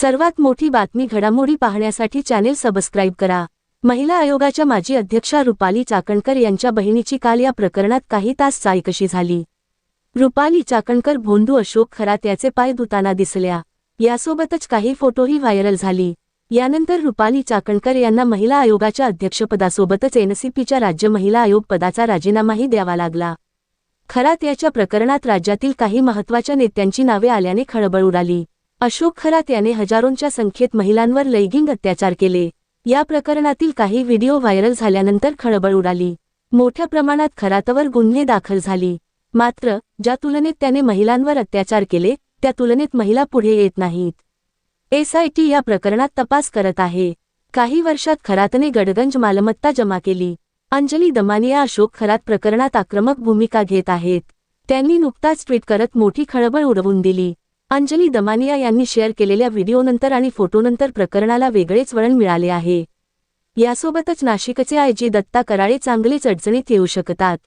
सर्वात मोठी बातमी घडामोडी पाहण्यासाठी चॅनेल सबस्क्राईब करा। महिला आयोगाच्या माजी अध्यक्षा रुपाली चाकणकर यांच्या बहिणीची काल या प्रकरणात काही तास चौकशी झाली। रुपाली चाकणकर भोंदू अशोक खरात याचे पाय धुताना दिसल्या। यासोबतच काही फोटोही व्हायरल झाली। यानंतर रुपाली चाकणकर यांना महिला आयोगाच्या अध्यक्षपदासोबतच एनसीपीच्या राज्य महिला आयोग पदाचा राजीनामाही द्यावा लागला। खरात याच्या प्रकरणात राज्यातील काही महत्त्वाच्या नेत्यांची नावे आल्याने खळबळ उडाली। अशोक खरात याने हजारोंच्या संख्येत महिलांवर लैंगिक अत्याचार केले। या प्रकरणातील काही व्हिडिओ व्हायरल झाल्यानंतर खळबळ उडाली। मोठ्या प्रमाणात खरातवर गुन्हे दाखल झाले। मात्र ज्या तुलनेत त्याने महिलांवर अत्याचार केले त्या तुलनेत महिला पुढे येत नाहीत। एसआयटी या प्रकरणात तपास करत आहे। काही वर्षात खरातने गडगंज मालमत्ता जमा केली। अंजली दमानिया अशोक खरात प्रकरणात आक्रमक भूमिका घेत आहेत। त्यांनी नुकताच ट्विट करत मोठी खळबळ उडवून दिली। अंजली दमानिया यांनी शेअर केलेल्या व्हिडिओनंतर आणि फोटोनंतर प्रकरणाला वेगळेच वळण मिळाले आहे। यासोबतच नाशिकचे आयजी दत्ता कराळे चांगलेच अडचणीत येऊ शकतात।